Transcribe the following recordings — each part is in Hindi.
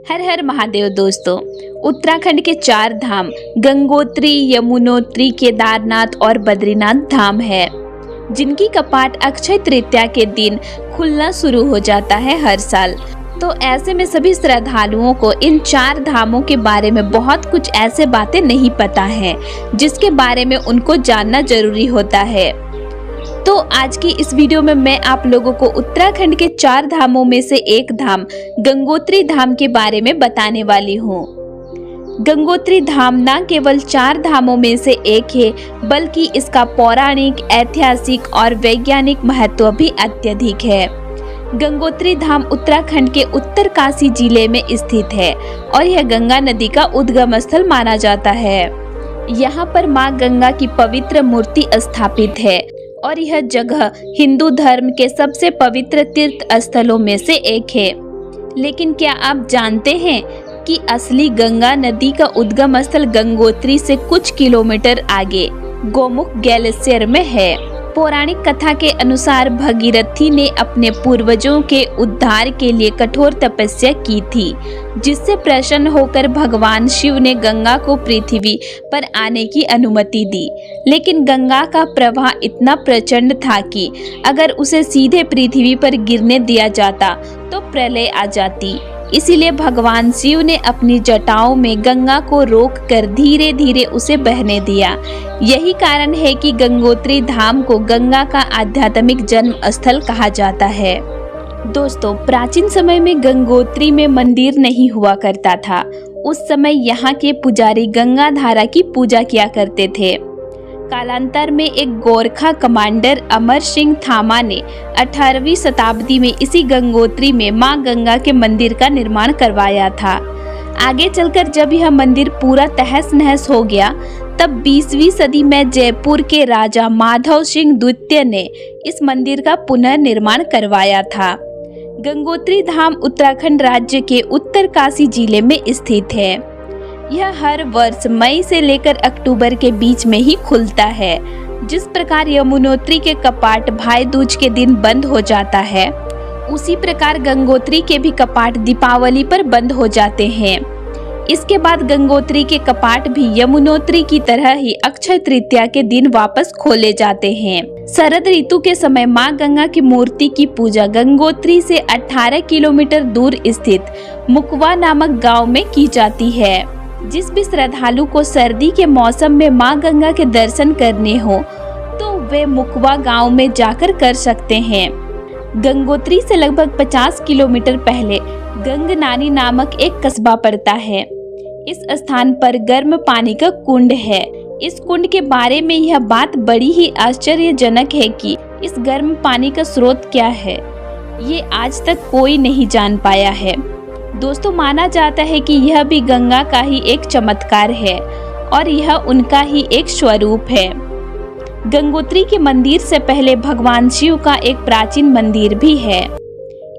हर हर महादेव दोस्तों। उत्तराखंड के 4 धाम गंगोत्री, यमुनोत्री, केदारनाथ और बद्रीनाथ धाम है, जिनकी कपाट अक्षय तृतीया के दिन खुलना शुरू हो जाता है हर साल। तो ऐसे में सभी श्रद्धालुओं को इन 4 धामों के बारे में बहुत कुछ ऐसे बातें नहीं पता है, जिसके बारे में उनको जानना जरूरी होता है। तो आज की इस वीडियो में मैं आप लोगों को उत्तराखंड के 4 धामों में से एक धाम गंगोत्री धाम के बारे में बताने वाली हूँ। गंगोत्री धाम न केवल 4 धामों में से एक है, बल्कि इसका पौराणिक, ऐतिहासिक और वैज्ञानिक महत्व भी अत्यधिक है। गंगोत्री धाम उत्तराखंड के उत्तरकाशी जिले में स्थित है और यह गंगा नदी का उद्गम स्थल माना जाता है। यहाँ पर माँ गंगा की पवित्र मूर्ति स्थापित है और यह जगह हिंदू धर्म के सबसे पवित्र तीर्थ स्थलों में से एक है। लेकिन क्या आप जानते हैं कि असली गंगा नदी का उद्गम स्थल गंगोत्री से कुछ किलोमीटर आगे गोमुख ग्लेशियर में है। पौराणिक कथा के अनुसार भगीरथी ने अपने पूर्वजों के उद्धार के लिए कठोर तपस्या की थी, जिससे प्रसन्न होकर भगवान शिव ने गंगा को पृथ्वी पर आने की अनुमति दी। लेकिन गंगा का प्रवाह इतना प्रचंड था कि अगर उसे सीधे पृथ्वी पर गिरने दिया जाता तो प्रलय आ जाती। इसीलिए भगवान शिव ने अपनी जटाओं में गंगा को रोककर धीरे धीरे उसे बहने दिया। यही कारण है कि गंगोत्री धाम को गंगा का आध्यात्मिक जन्म स्थल कहा जाता है। दोस्तों, प्राचीन समय में गंगोत्री में मंदिर नहीं हुआ करता था। उस समय यहाँ के पुजारी गंगा धारा की पूजा किया करते थे। कालांतर में एक गोरखा कमांडर अमर सिंह थामा ने 18वीं शताब्दी में इसी गंगोत्री में मां गंगा के मंदिर का निर्माण करवाया था। आगे चलकर जब यह मंदिर पूरा तहस नहस हो गया, तब 20वीं सदी में जयपुर के राजा माधव सिंह द्वितीय ने इस मंदिर का पुनर्निर्माण करवाया था। गंगोत्री धाम उत्तराखंड राज्य के उत्तरकाशी जिले में स्थित है। यह हर वर्ष मई से लेकर अक्टूबर के बीच में ही खुलता है। जिस प्रकार यमुनोत्री के कपाट भाई दूज के दिन बंद हो जाता है, उसी प्रकार गंगोत्री के भी कपाट दीपावली पर बंद हो जाते हैं। इसके बाद गंगोत्री के कपाट भी यमुनोत्री की तरह ही अक्षय तृतीया के दिन वापस खोले जाते हैं। शरद ऋतु के समय मां गंगा की मूर्ति की पूजा गंगोत्री से 18 किलोमीटर दूर स्थित मुकवा नामक गांव में की जाती है। जिस भी श्रद्धालु को सर्दी के मौसम में मां गंगा के दर्शन करने हो, तो वे मुकवा गांव में जाकर कर सकते हैं। गंगोत्री से लगभग 50 किलोमीटर पहले गंगनानी नामक एक कस्बा पड़ता है। इस स्थान पर गर्म पानी का कुंड है। इस कुंड के बारे में यह बात बड़ी ही आश्चर्यजनक है कि इस गर्म पानी का स्रोत क्या है, ये आज तक कोई नहीं जान पाया है। दोस्तों, माना जाता है कि यह भी गंगा का ही एक चमत्कार है और यह उनका ही एक स्वरूप है। गंगोत्री के मंदिर से पहले भगवान शिव का एक प्राचीन मंदिर भी है।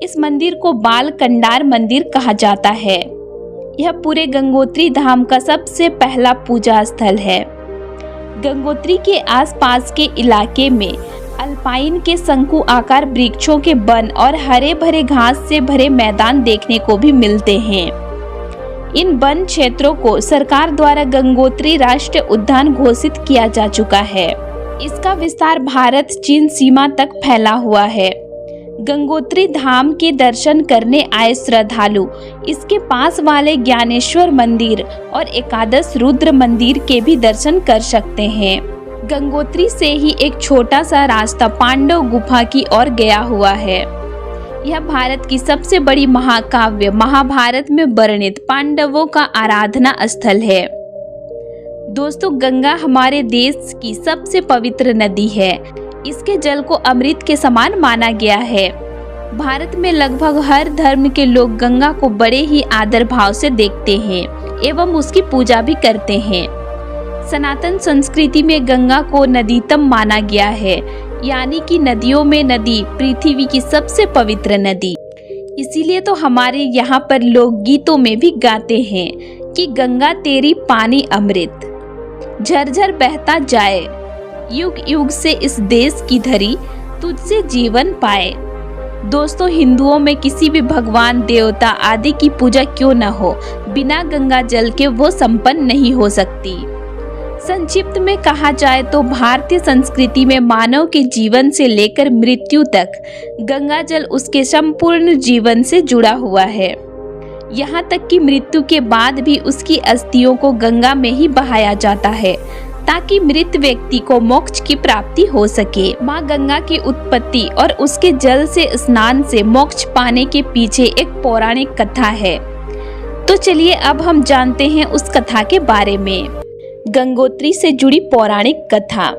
इस मंदिर को बाल कंडार मंदिर कहा जाता है। यह पूरे गंगोत्री धाम का सबसे पहला पूजा स्थल है। गंगोत्री के आसपास के इलाके में अल्पाइन के शंकु आकार वृक्षों के वन और हरे भरे घास से भरे मैदान देखने को भी मिलते हैं। इन वन क्षेत्रों को सरकार द्वारा गंगोत्री राष्ट्रीय उद्यान घोषित किया जा चुका है। इसका विस्तार भारत चीन सीमा तक फैला हुआ है। गंगोत्री धाम के दर्शन करने आए श्रद्धालु इसके पास वाले ज्ञानेश्वर मंदिर और एकादश रुद्र मंदिर के भी दर्शन कर सकते हैं। गंगोत्री से ही एक छोटा सा रास्ता पांडव गुफा की ओर गया हुआ है। यह भारत की सबसे बड़ी महाकाव्य महाभारत में वर्णित पांडवों का आराधना स्थल है। दोस्तों, गंगा हमारे देश की सबसे पवित्र नदी है। इसके जल को अमृत के समान माना गया है। भारत में लगभग हर धर्म के लोग गंगा को बड़े ही आदर भाव से देखते हैं एवं उसकी पूजा भी करते हैं। सनातन संस्कृति में गंगा को नदीतम माना गया है, यानी कि नदियों में नदी पृथ्वी की सबसे पवित्र नदी। इसीलिए तो हमारे यहाँ पर लोग गीतों में भी गाते हैं कि गंगा तेरी पानी अमृत, झरझर बहता जाए, युग युग से इस देश की धरी तुझसे जीवन पाए। दोस्तों, हिंदुओं में किसी भी भगवान, देवता आदि की पूजा क्यों न हो, बिना गंगा जल के वो संपन्न नहीं हो सकती। संक्षिप्त में कहा जाए तो भारतीय संस्कृति में मानव के जीवन से लेकर मृत्यु तक गंगा जल उसके संपूर्ण जीवन से जुड़ा हुआ है। यहाँ तक कि मृत्यु के बाद भी उसकी अस्थियों को गंगा में ही बहाया जाता है ताकि मृत व्यक्ति को मोक्ष की प्राप्ति हो सके। माँ गंगा की उत्पत्ति और उसके जल से स्नान से मोक्ष पाने के पीछे एक पौराणिक कथा है। तो चलिए अब हम जानते हैं उस कथा के बारे में। गंगोत्री से जुड़ी पौराणिक कथा।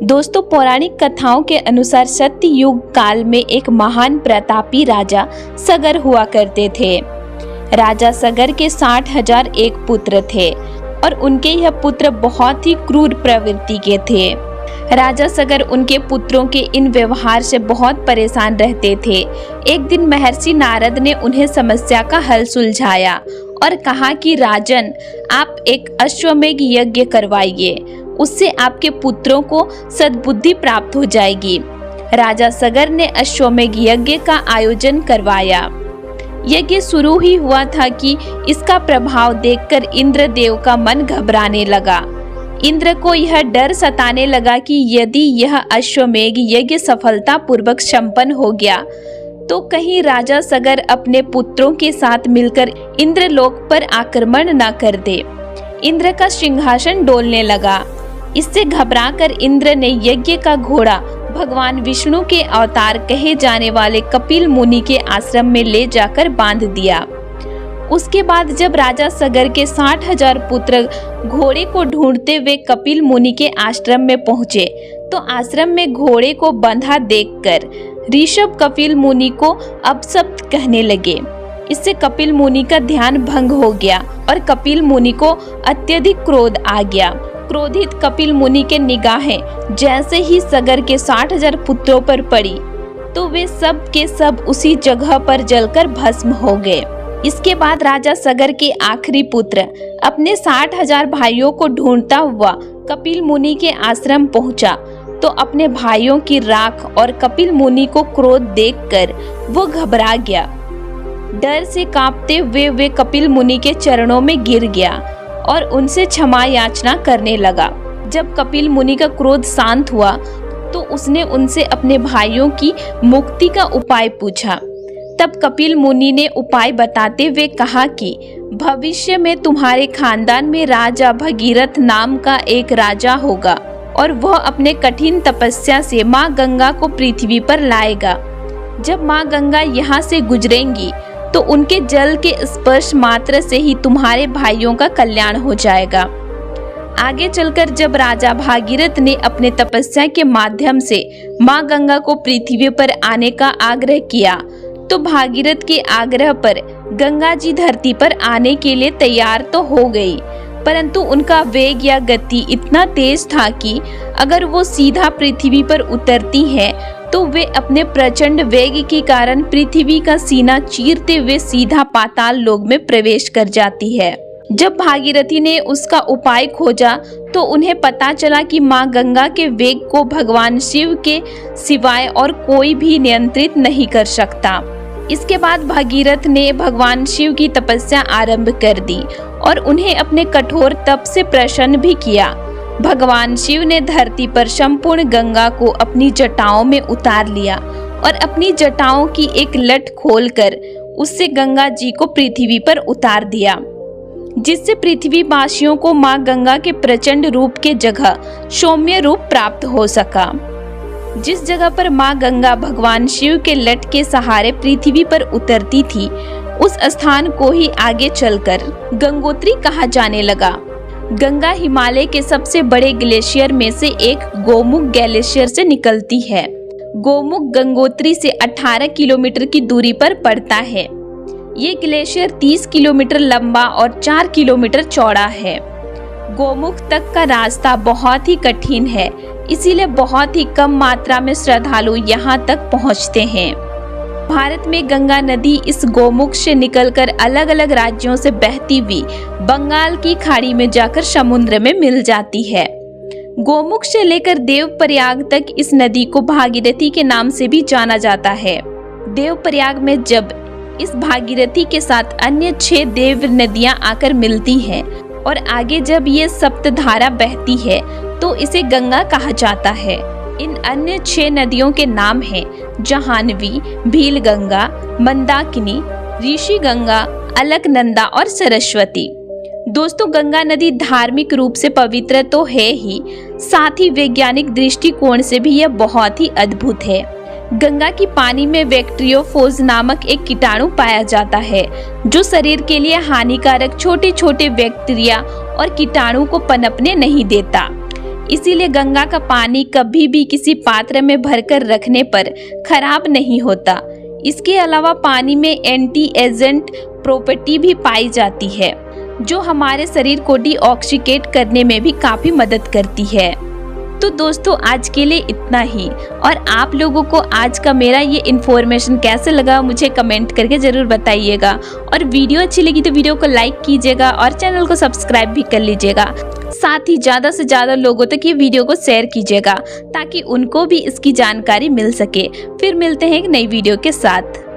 दोस्तों, पौराणिक कथाओं के अनुसार सत्य युग काल में एक महान प्रतापी राजा सगर हुआ करते थे। राजा सगर के 60,001 पुत्र थे और उनके यह पुत्र बहुत ही क्रूर प्रवृत्ति के थे। राजा सगर उनके पुत्रों के इन व्यवहार से बहुत परेशान रहते थे। एक दिन महर्षि नारद ने उन्हें समस्या का हल सुलझाया और कहा कि राजन, आप एक अश्वमेघ यज्ञ करवाइए, उससे आपके पुत्रों को सद्बुद्धि प्राप्त हो जाएगी। राजा सगर ने अश्वमेघ यज्ञ का आयोजन करवाया। यज्ञ शुरू ही हुआ था कि इसका प्रभाव देखकर इंद्रदेव का मन घबराने लगा। इंद्र को यह डर सताने लगा कि यदि यह अश्वमेघ यज्ञ सफलतापूर्वक संपन्न हो गया तो कहीं राजा सगर अपने पुत्रों के साथ मिलकर इंद्रलोक पर आक्रमण न कर दे। इंद्र का सिंहासन डोलने लगा। इससे घबराकर इंद्र ने यज्ञ का घोड़ा भगवान विष्णु के अवतार कहे जाने वाले कपिल मुनि के आश्रम में ले जाकर बांध दिया। उसके बाद जब राजा सगर के 60,000 पुत्र घोड़े को ढूंढते हुए कपिल मुनि के आश्रम में पहुंचे तो आश्रम में घोड़े को बंधा देखकर ऋषभ कपिल मुनि को अपशब्द कहने लगे। इससे कपिल मुनि का ध्यान भंग हो गया और कपिल मुनि को अत्यधिक क्रोध आ गया। क्रोधित कपिल मुनि के निगाहें जैसे ही सगर के 60,000 पुत्रों पर पड़ी तो वे सब के सब उसी जगह पर जलकर भस्म हो गए। इसके बाद राजा सगर के आखिरी पुत्र अपने 60,000 भाइयों को ढूंढता हुआ कपिल मुनि के आश्रम पहुंचा तो अपने भाइयों की राख और कपिल मुनि को क्रोध देखकर वो घबरा गया। डर से कांपते हुए वे कपिल मुनि के चरणों में गिर गया और उनसे क्षमा याचना करने लगा। जब कपिल मुनि का क्रोध शांत हुआ तो उसने उनसे अपने भाइयों की मुक्ति का उपाय पूछा। तब कपिल मुनि ने उपाय बताते हुए कहा कि भविष्य में तुम्हारे खानदान में राजा भगीरथ नाम का एक राजा होगा और वह अपने कठिन तपस्या से माँ गंगा को पृथ्वी पर लाएगा। जब माँ गंगा यहाँ से गुजरेंगी तो उनके जल के स्पर्श मात्र से ही तुम्हारे भाइयों का कल्याण हो जाएगा। आगे चलकर जब राजा भागीरथ ने अपने तपस्या के माध्यम से माँ गंगा को पृथ्वी पर आने का आग्रह किया तो भागीरथ के आग्रह पर गंगा जी धरती पर आने के लिए तैयार तो हो गई, परंतु उनका वेग या गति इतना तेज था कि अगर वो सीधा पृथ्वी पर उतरती हैं तो वे अपने प्रचंड वेग के कारण पृथ्वी का सीना चीरते हुए सीधा पाताल लोक में प्रवेश कर जाती है। जब भागीरथी ने उसका उपाय खोजा तो उन्हें पता चला कि माँ गंगा के वेग को भगवान शिव के सिवाय और कोई भी नियंत्रित नहीं कर सकता। इसके बाद भागीरथ ने भगवान शिव की तपस्या आरंभ कर दी और उन्हें अपने कठोर तप से प्रसन्न भी किया। भगवान शिव ने धरती पर संपूर्ण गंगा को अपनी जटाओं में उतार लिया और अपनी जटाओं की एक लट खोलकर उससे गंगा जी को पृथ्वी पर उतार दिया, जिससे पृथ्वीवासियों को मां गंगा के प्रचंड रूप के जगह सौम्य रूप प्राप्त हो सका। जिस जगह पर मां गंगा भगवान शिव के लट के सहारे पृथ्वी पर उतरती थी उस स्थान को ही आगे चलकर गंगोत्री कहा जाने लगा। गंगा हिमालय के सबसे बड़े ग्लेशियर में से एक गोमुख ग्लेशियर से निकलती है। गोमुख गंगोत्री से 18 किलोमीटर की दूरी पर पड़ता है। ये ग्लेशियर 30 किलोमीटर लंबा और 4 किलोमीटर चौड़ा है। गोमुख तक का रास्ता बहुत ही कठिन है, इसीलिए बहुत ही कम मात्रा में श्रद्धालु यहाँ तक पहुँचते हैं। भारत में गंगा नदी इस गोमुख से निकलकर अलग अलग राज्यों से बहती हुई बंगाल की खाड़ी में जाकर समुद्र में मिल जाती है। गोमुख से लेकर देवप्रयाग तक इस नदी को भागीरथी के नाम से भी जाना जाता है। देवप्रयाग में जब इस भागीरथी के साथ अन्य 6 देव नदियां आकर मिलती हैं और आगे जब ये सप्तधारा बहती है तो इसे गंगा कहा जाता है। इन अन्य 6 नदियों के नाम हैं जाह्नवी, भीलगंगा, मंदाकिनी, ऋषि गंगा, अलकनंदा और सरस्वती। दोस्तों, गंगा नदी धार्मिक रूप से पवित्र तो है ही, साथ ही वैज्ञानिक दृष्टिकोण से भी यह बहुत ही अद्भुत है। गंगा की पानी में बैक्टीरियोफोज नामक एक कीटाणु पाया जाता है जो शरीर के लिए हानिकारक छोटे छोटे बैक्टीरिया और कीटाणु को पनपने नहीं देता। इसीलिए गंगा का पानी कभी भी किसी पात्र में भरकर रखने पर खराब नहीं होता। इसके अलावा पानी में एंटी एजेंट प्रॉपर्टी भी पाई जाती है जो हमारे शरीर को डीऑक्सीकेट करने में भी काफी मदद करती है। तो दोस्तों, आज के लिए इतना ही, और आप लोगों को आज का मेरा ये इन्फॉर्मेशन कैसे लगा मुझे कमेंट करके ज़रूर बताइएगा। और वीडियो अच्छी लगी तो वीडियो को लाइक कीजिएगा और चैनल को सब्सक्राइब भी कर लीजिएगा। साथ ही ज़्यादा से ज़्यादा लोगों तक ये वीडियो को शेयर कीजिएगा ताकि उनको भी इसकी जानकारी मिल सके। फिर मिलते हैं एक नई वीडियो के साथ।